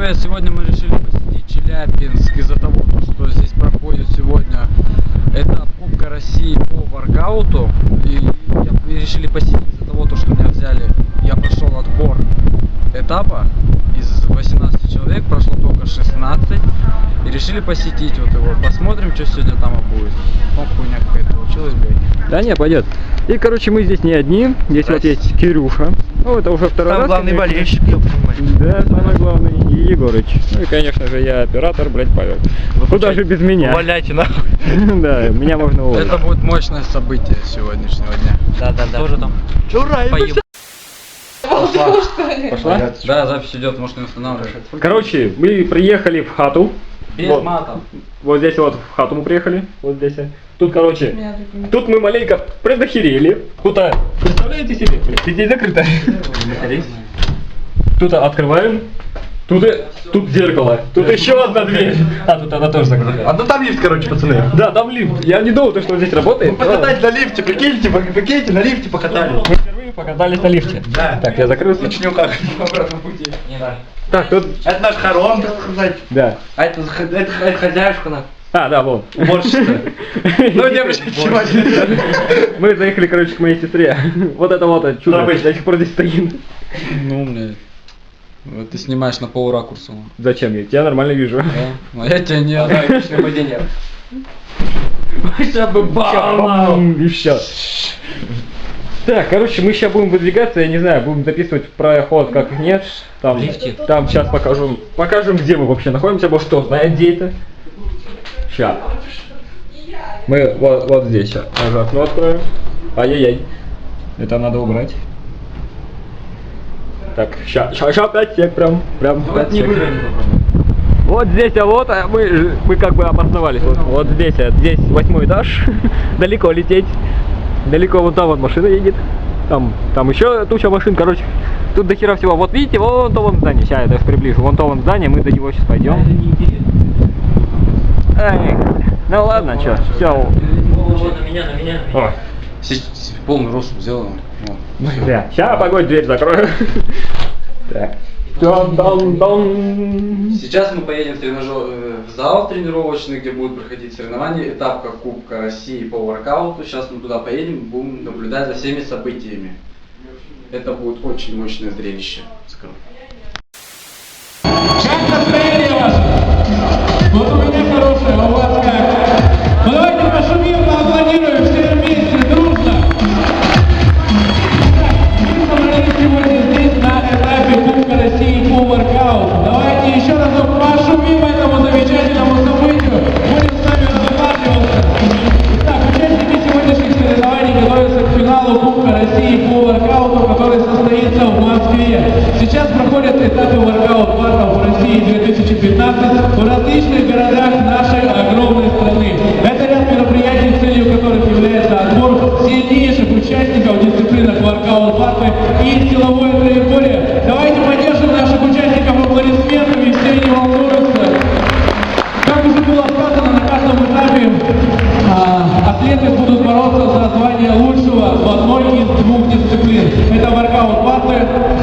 привет! Сегодня мы решили посетить Челябинск из-за того, что здесь проходит сегодня этап Кубка России по воркауту. И решили посетить из-за того, что меня взяли, я прошел отбор этапа. Из 18 человек прошло только 16. И решили посетить вот его. Посмотрим, что сегодня там будет. Хуйня какая-то получилась, блядь. Да не, пойдет. И, короче, мы здесь не одни. Здесь вот есть Кирюша. Ну, это уже второй раз. Главный болельщик, да, самый главный. И Егорыч. Ну и, конечно же, я оператор, блядь, Павел. Куда же без меня? Валяйте нахуй. Да, меня можно уволить. Это будет мощное событие сегодняшнего дня. Да. Тоже там. Ура, Пошла? Да, запись идет, может не устанавливать. Короче, мы приехали в хату. Без Вот. матов. Вот здесь вот в хату мы приехали. Вот здесь. Тут, короче, тут мы маленько предохерели. Тут, представляете себе? Здесь закрыто. Тут открываем. Тут зеркало. Тут еще одна дверь. А, тут она тоже закрыта. А ну там лифт, короче, пацаны. Да, там лифт. Я не думал, что здесь работает. Мы покатались на лифте, прикиньте, на лифте покатались. Мы впервые покатались на лифте. Да. Так, я закрылся. Лучше ни у как. По обратному пути. Не надо. Так, тут... Это наш хором, так сказать. Да. А это хозяюшка на. А, да, вон. Уборщица. Ну не обращайте внимания. Мы заехали, короче, к моей сестре. Вот это вот чудо до сих пор здесь стоит. Ну, блядь. Вот ты снимаешь на полуракурса. Зачем? Я тебя нормально вижу. Да. А я тебя не отдаю. Отличное падение. Хотя бы бам! И все. Так, короче, мы сейчас будем выдвигаться, я не знаю, будем записывать проход, как нет. Там сейчас покажем, где мы вообще находимся, потому что знает, где это. Сейчас. Мы вот здесь сейчас. Даже окно откроем. Ай-яй-яй. Это надо убрать. Так, сейчас опять всех прям 5 не секунд. выглядит. Вот здесь, мы как бы обосновались. Вот здесь 8-й этаж. Далеко лететь. Далеко вон там вот машина едет. Там еще туча машин, короче. Тут до хера всего. Вот видите, вон то вон здание. Сейчас я даже приближу. Вон то вон здание, мы до него сейчас пойдем. Ай, ну ладно, что, все. На меня. О, Полный рост сделаем. да. Сейчас погодь, дверь закрою. Так. Сейчас мы поедем в зал тренировочный, где будут проходить соревнования, этап как Кубка России по воркауту. Сейчас мы туда поедем, будем наблюдать за всеми событиями. Это будет очень мощное зрелище. Скажу. Как настроение ваше? Вот у меня хорошее, а у вас как? Ну давайте пошумим, поаплодируем все вместе, дружно. Мы собрались сегодня здесь на этапе Кубка России по воркауту. Давайте еще разок пошумим этому замечательному событию. Будем с вами разговариваться. Итак, участники сегодняшних соревнований готовятся к финалу Кубка России по воркауту, который состоится в Москве. Сейчас проходят этапы воркаут-батлов в России 2015 в различных городах нашей огромной страны. Это ряд мероприятий, целью которых является отбор сильнейших участников в дисциплинах воркаут-батлы и силовое троеколие. Давайте поддержим наших участников аплодисментами, все не волнуются. Как уже было сказано, на каждом этапе атлеты будут бороться за звание лучшего в одной из двух дисциплин. Это воркаут-батлы.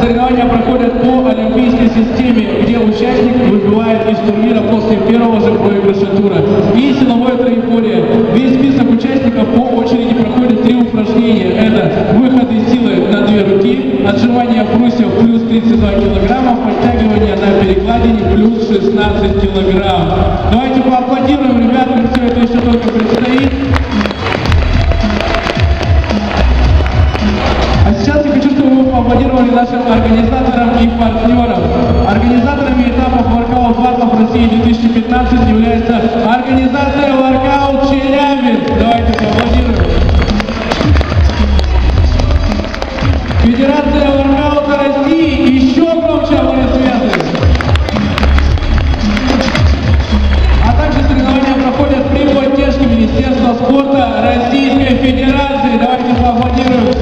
Соревнования проходят по олимпийской системе, где участник выбывает из турнира после первого же проигрыша тура. И силовое троеколие. Весь список участников по очереди проходит 3 упражнения. Это выход из силы на 2 руки, отжимание брусьев плюс 32 килограммов, подтягивание на перекладине плюс 16 килограмм. Давайте поаплодируем ребятам, все это еще только предстоит. А сейчас я хочу, чтобы вы поаплодировали нашим организаторам и партнерам. Организаторами этапов воркаут-батлов России 2015 является организация Воркаут Челябинск. Давайте поаплодируем. Федерация воркаута России. Еще громче аплодисменты. А также соревнования проходят при поддержке Министерства спорта Российской Федерации. Давайте поаплодируем.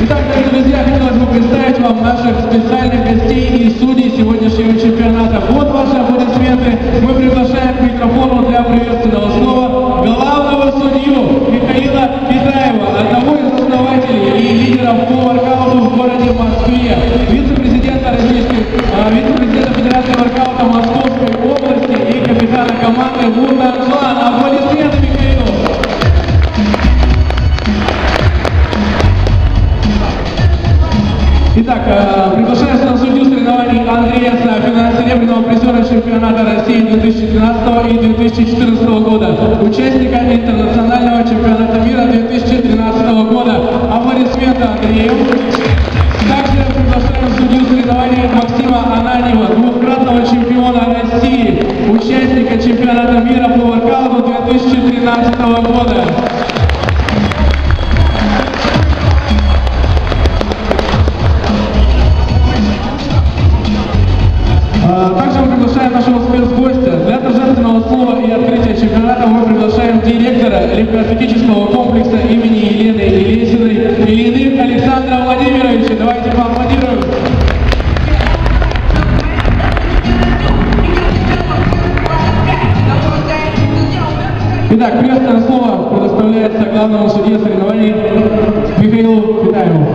Итак, дорогие друзья, хотелось бы представить вам наших специальных гостей и судей сегодняшнего чемпионата. Вот ваши аплодисменты. Мы приглашаем к микрофону для приветственного слова главного судью Михаила Петраева, одного из основателей и лидеров по воркауту в городе Москве, вице-президента Итак, приглашается на судью соревнований Андрея Сафина, серебряного призера чемпионата России 2013 и 2014 года, участника интернационального чемпионата мира 2013 года. Аплодисменты Андрею. Также приглашаем судью соревнований Максима Ананьева, двукратного чемпиона России, участника чемпионата мира по воркауту 2013 года. Также мы приглашаем нашего спецгостя. Для торжественного слова и открытия чемпионата мы приглашаем директора легкоатлетического комплекса имени Елены Елесиной Ильиных Александра Владимировича. Давайте поаплодируем. Итак, приветственное слово предоставляется главному судье соревнований Михаилу Питаеву.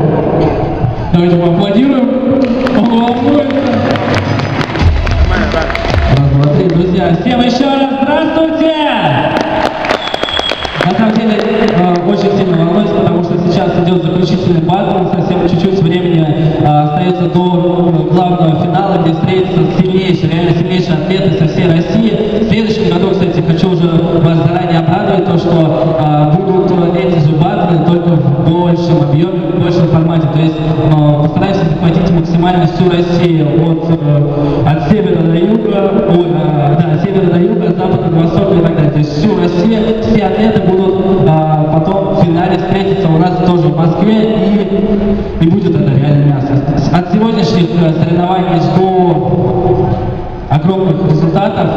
Давайте поаплодируем. Он волнуется. Раз, два, три, друзья. Всем еще раз здравствуйте! На самом деле, очень сильно волнуюсь, потому что сейчас идет заключительный батл, совсем чуть-чуть времени остается до главного финала, где встретятся сильнейшие, реально сильнейшие атлеты со всей России. В следующем году, кстати, хочу уже вас заранее обрадовать, то, что будут эти же батлы, только в большем объеме, в большем формате. То есть постараемся захватить максимально всю Россию от севера до юга, от севера до юга, от запада до востока и так далее. То есть всю Россию, все атлеты будут потом в финале встретиться у нас тоже в Москве, и будет это реально мясо. От сегодняшних соревнований жду огромных результатов,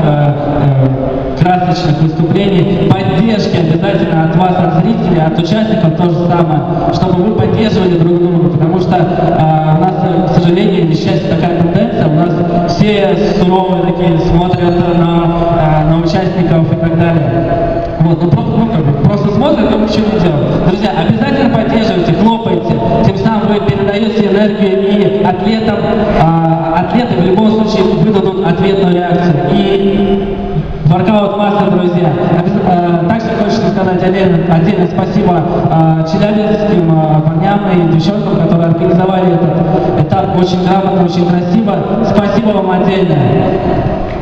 красочных выступлений, поддержки обязательно от вас, от зрителей, от участников то же самое, чтобы вы поддерживали друг друга, потому что у нас, к сожалению, несчастье такая тенденция, у нас все суровые такие смотрят на участников и так далее. Вот, просто смотрят и ничего не делают. Друзья, обязательно поддерживайте, хлопайте, тем самым вы передаете энергию и атлетам, атлеты в любом случае выдадут ответную реакцию. И воркаут мастер, друзья. Также хочется сказать отдельное спасибо челябинским парням и девчонкам, которые организовали этот этап очень грамотно, очень красиво. Спасибо вам отдельное.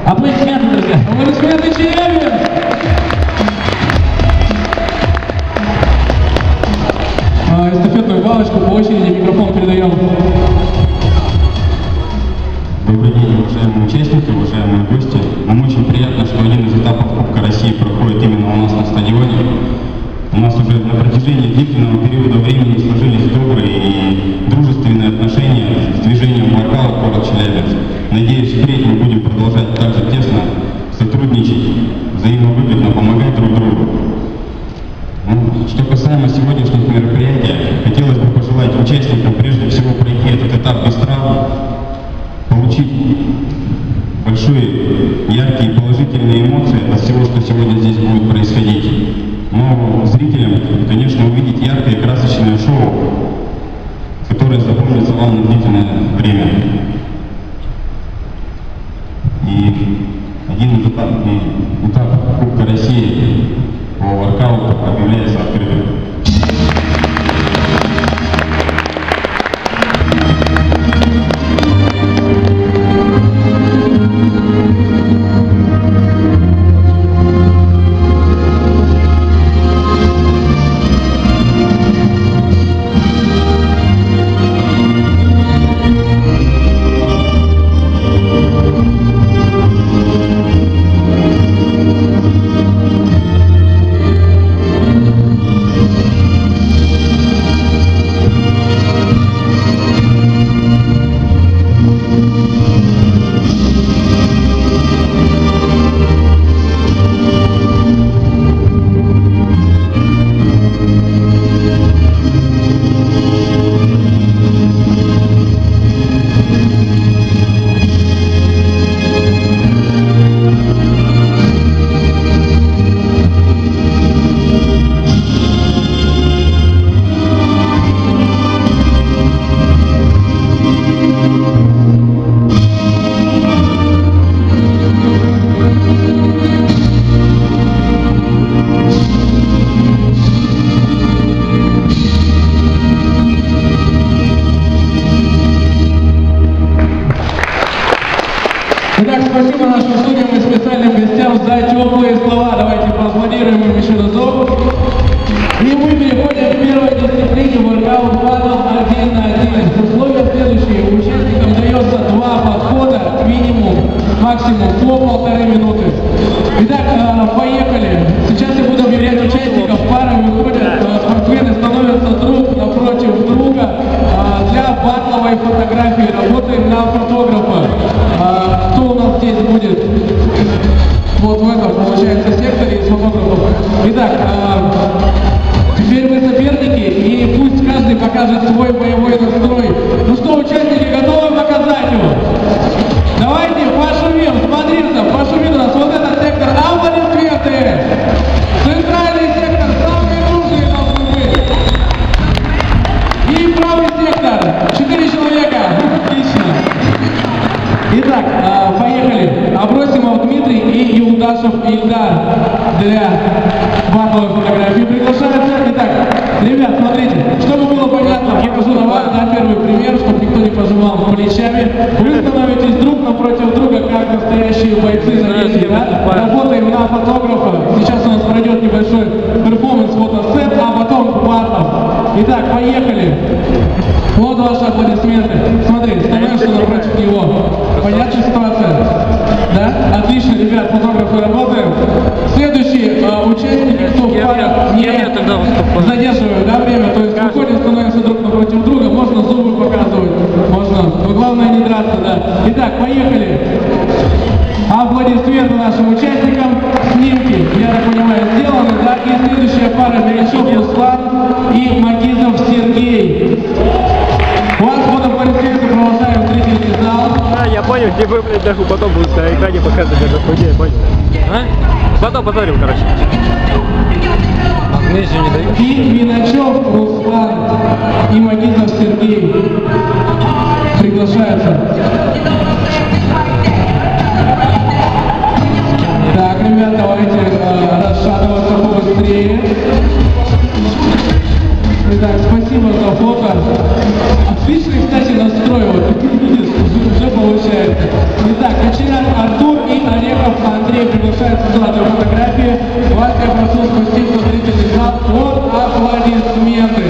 Аплодисменты, друзья. Аплодисменты Челябинск! Эстафетную палочку по очереди, микрофон передаем. Добрый день, уважаемые участники, уважаемые гости. Нам очень приятно, что один из этапов Кубка России проходит именно у нас на стадионе. У нас уже на протяжении длительного периода времени сложились добрые и дружественные отношения с движением воркаут город Челябинск. Надеюсь, впредь мы будем продолжать также тесно сотрудничать, взаимовыгодно помогать друг другу. Что касаемо сегодняшних мероприятий, хотелось бы пожелать участникам прежде всего пройти этот этап без травм, получить большие, яркие, положительные эмоции от всего, что сегодня здесь будет происходить. Но зрителям, конечно, увидеть яркое и красочное шоу, которое запомнится вам на длительное время. И один из этапов Кубка России фотографии, работаем на фотографа. Кто у нас здесь будет? Вот в этом, получается, секторе из фотографов. Итак, теперь вы соперники, и пусть каждый покажет свой боевой настрой. Ну что, участники, готовы показать его? Давайте пошумим, смотрите, пошумим у нас вот этот сектор. Аплодисменты! Центральный сектор, самые нужные должны быть. И правый сектор, 4 человека. Отлично. Итак, поехали. Абросимов Дмитрий и Юлдашев Ильдар для батловой фотографии приглашаются. Итак, ребят, смотрите, чтобы было понятно, покажу на вас, на первый пример, чтобы никто не пожимал плечами. Вы становитесь друг напротив друга, как настоящие бойцы на ринге, да? Работаем на фотографа. Сейчас у нас пройдет небольшой перформанс, фотосет, а потом батл. Итак, поехали. Вот ваши аплодисменты. Смотри, становишься напротив него. Понятная ситуация? Да? Отлично, ребят, фотографы работаем. Следующий участник, кто в парах не задерживает, да, время, то есть выходим, становимся друг напротив друга, можно зубы показывать, можно, но главное не драться, да. Итак, поехали. Аплодисменты нашим участникам, снимки, я так понимаю, сделаны, да, и следующая пара Мельчев Руслан и Магизов Сергей. Вас под аплодисменты провожаем в зрительский зал. А, я понял, тебе, блядь, даже потом будут на экране показывать эту хуйню, я понял. А? Потом позорим, короче. Магнезию не дают. И Миначев Руслан и Магизов Сергей приглашаются. Так, ребят, давайте расшатываться побыстрее. Итак, спасибо за фото. Отличный, кстати, настрой, вот, видишь, уже получается. Итак, Кочерян Артур и Орехов Андрей приглашаются сюда для фотографии. Вас я прошу спуститься в зрительный зал под аплодисменты.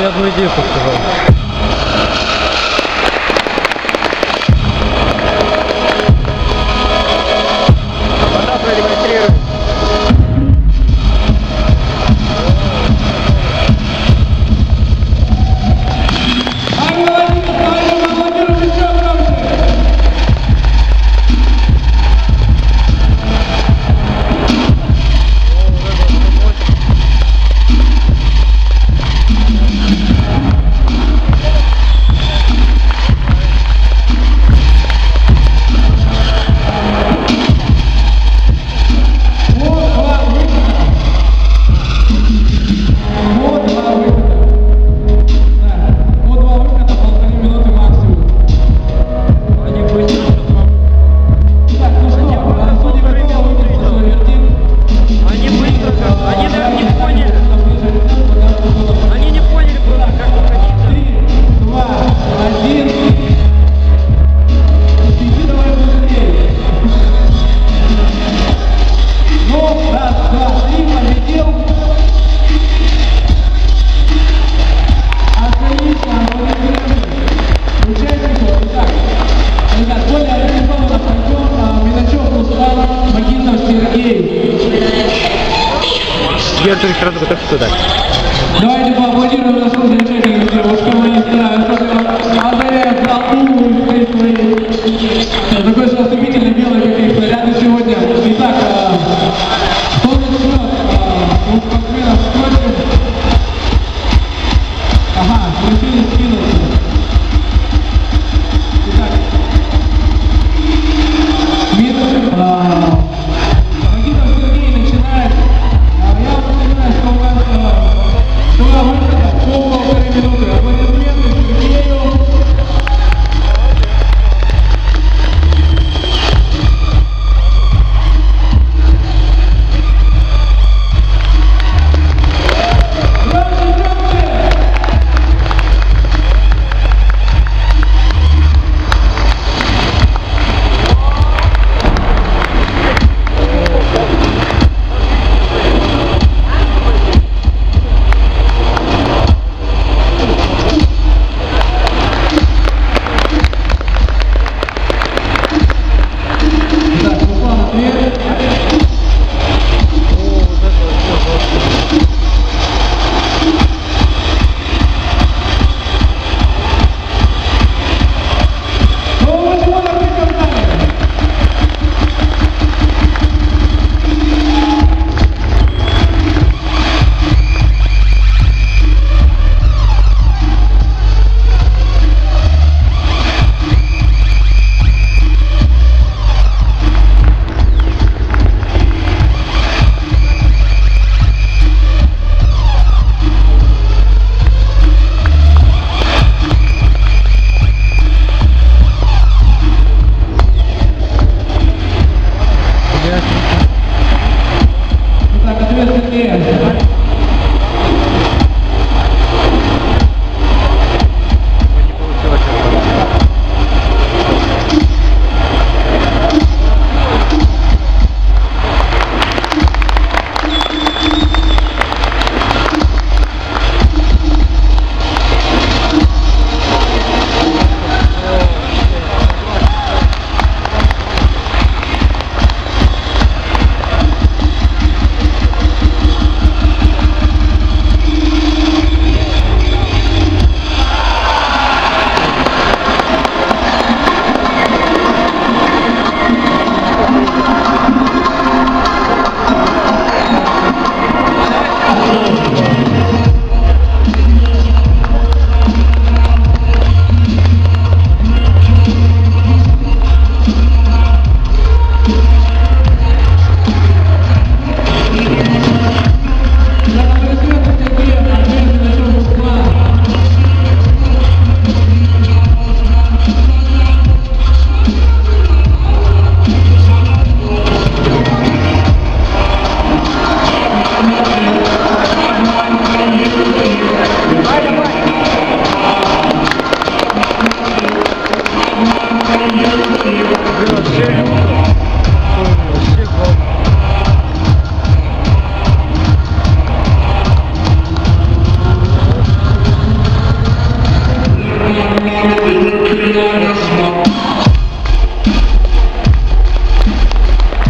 Одну идею подсказал. Вода продемонстрирует. Артур, сразу готовься туда. Давайте поаплодируем нашим замечательным девушкам, они стараются, одаряют толпу такой же ослепительно белый, как их наряды сегодня. Итак, кто начнет у спортсменов спросим? Ага, решили скинуться. Итак, Магитов Сергей начинает. Я вам напоминаю, что у нас два выхода по 1,5 минуты. Аплодисменты Сергею. Громче, громче! Так, Руслан, ответ. Ну, вот его написано. Так, ответ Сергея. Так, аплодисменты Сергею. Ответ на чем Руслан.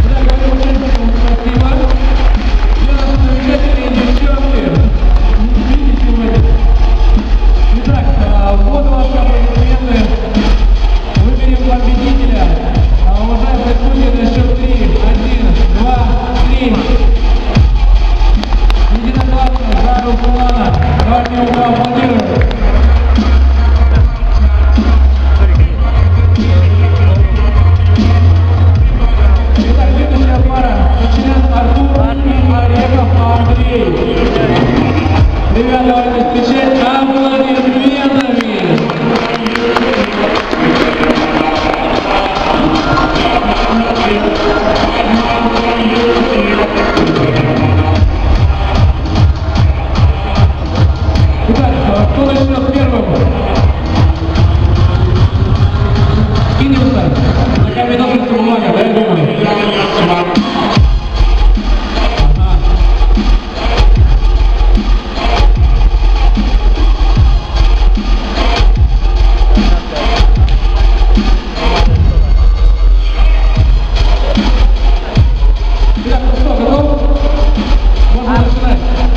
Да, говорю участникам спасибо. Все наши замечательные девчонки. Видите сегодня. Итак, вот ваши аплодисменты. Выберем победителя. Уважаемые судьи, на счет 3. 1, 2, 3. Единогласно за Руслана. Давайте его поаплодируем. Итак, следующая пара. Начинает Артур и Орехов Андрей. Ребята, давайте встречать аплодисментами. Итак, кто начнет первым? Кинемся. На камень, ножницы, бумага, да, я думаю? Ага. Итак, ну что, готов? Можно начинать.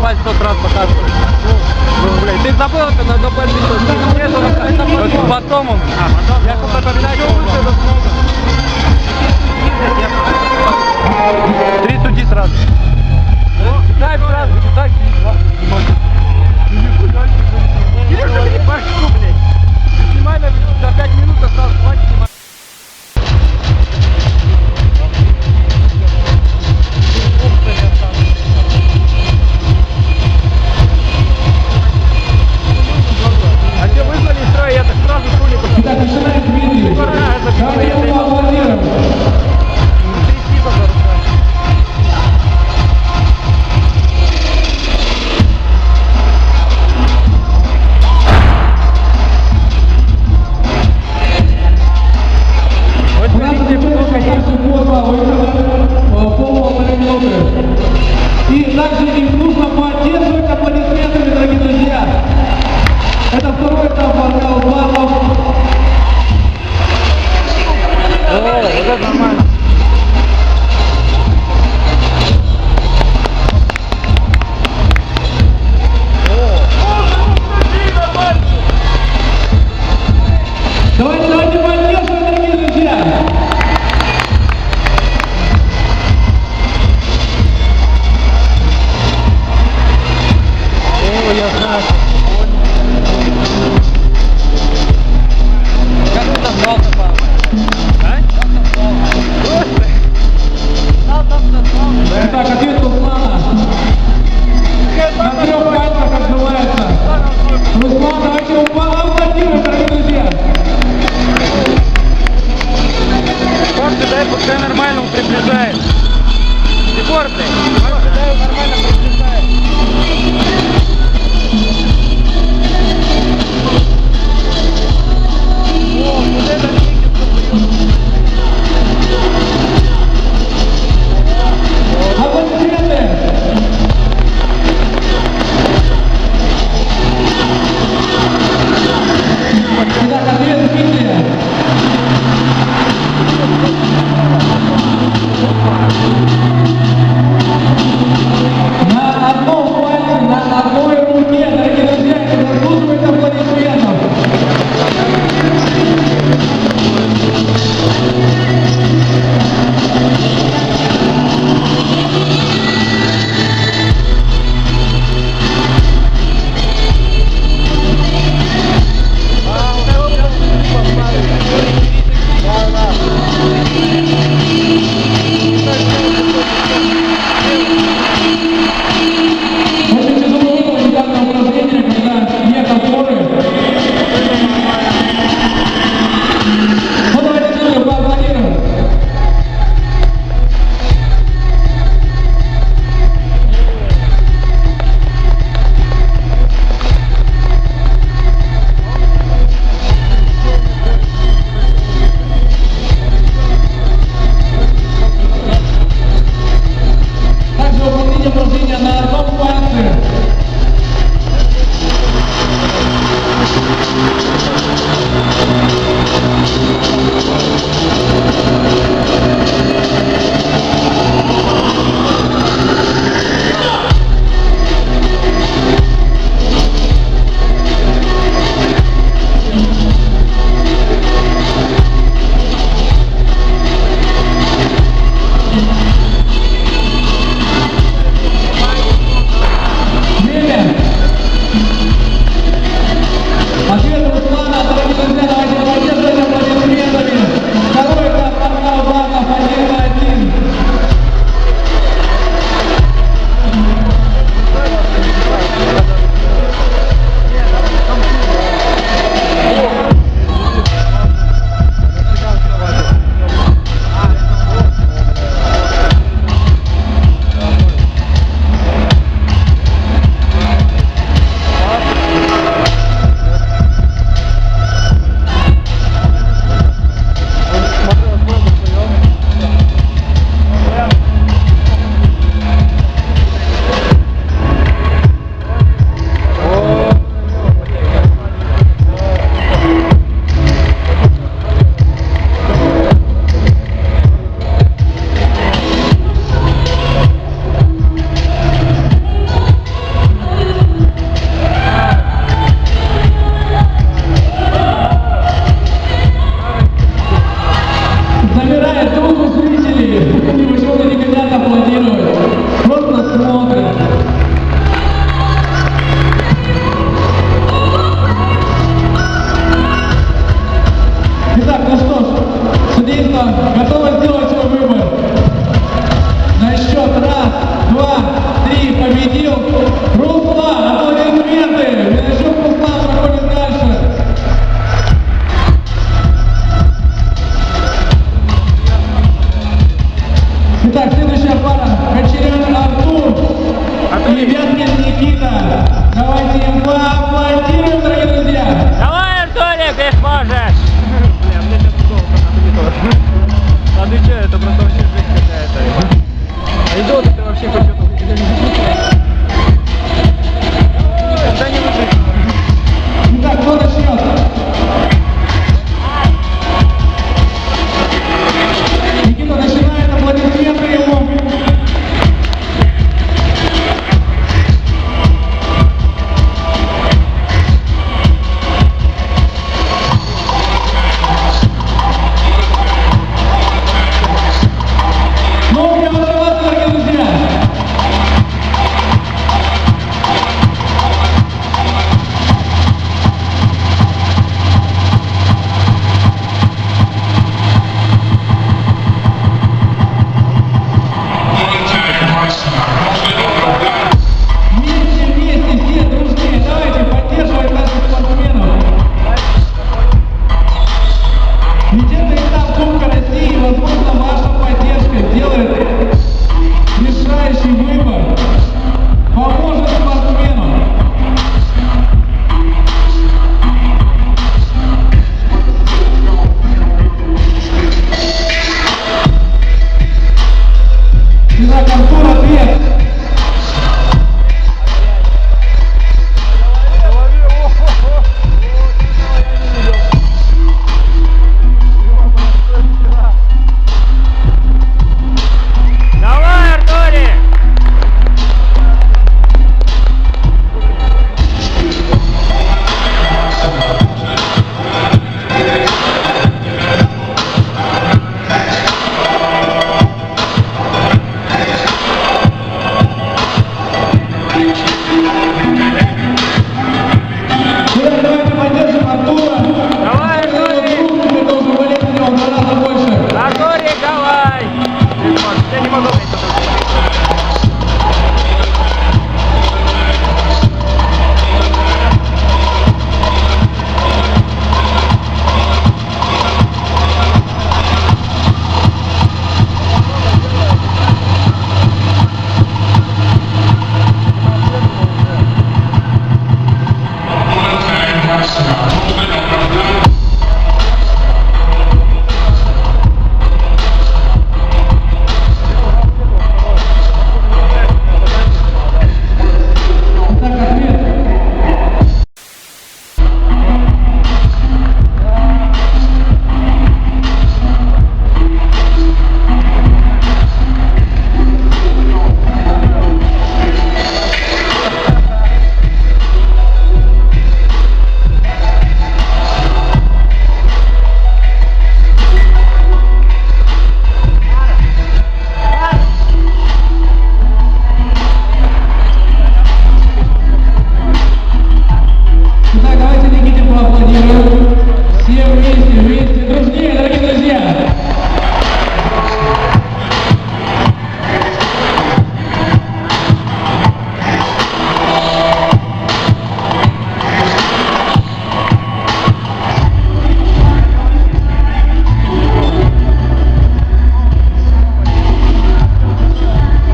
давай 100 раз показывай. Ну, блядь, ты забыл это на допросе, что это потом он. Я хочу напоминать, что лучше это много. 3 судьи сразу. Дай сразу, дай. Кирюша, не башку, блядь. Снимай за 5 минут осталось, хватит снимать. А что вызвали из строя, я так сразу с улицы. Итак, начинаем Дмитрий. Давайте его поаплодируем. Тряси, пожалуйста. вообще хоть что-то никогда не выжить. Итак, кто начнет? Никита начинает, аплодисменты ему. Ну, я вас, дорогие друзья. Вместе, все дружнее, давайте поддерживать наших спортсменов. Ведь это этап Кубка России, и, возможно, ваша поддержка сделает решающий выбор, поможет спортсменам. Итак, Артур, ответ. Давай, Артурий! Давайте поддержим Артура. Давай, Артурий! Это уже болеть на него в 2 раза больше. Артурий, давай! Я не могу найти. Итак, ответ. Итак, давайте Никите поаплодируем. Все вместе, дружнее, дорогие друзья.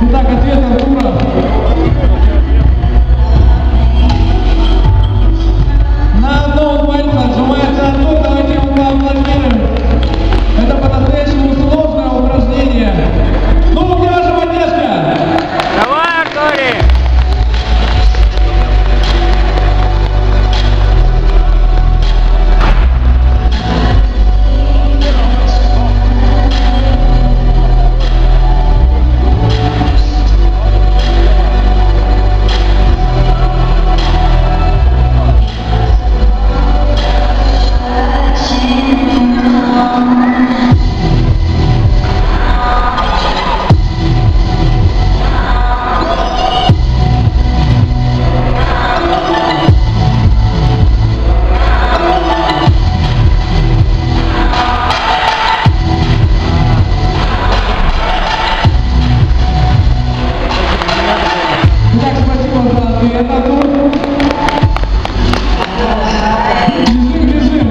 Итак, ответ Артура. На одном пальце отжимается Артур, давайте его поаплодируем. Это по-настоящему сложное упражнение. Ну, где ваша поддержка? Давай, Артурий! Итак, спасибо за ответ, Артур. Бежим.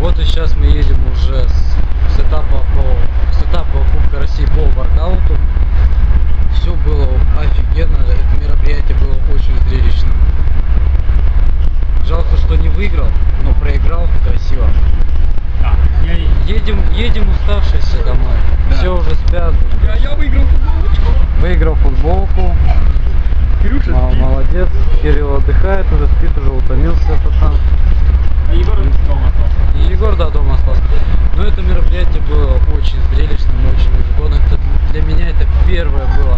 Вот и сейчас мы едем уже с этапа Кубка России по воркауту. Все было офигенно, это мероприятие было очень зрелищным. Жалко, что не выиграл, но проиграл красиво. Да, я Едем едем уставшиеся домой. Все уже спят. Я выиграл футболочку. Выиграл футболку. Кирюша Молодец. Кирилл отдыхает, уже спит, уже утомился пацан. А Егор дома остался. И Егор, да, дома остался. Но это мероприятие было очень зрелищным, очень ежегодным. Это для меня это первое было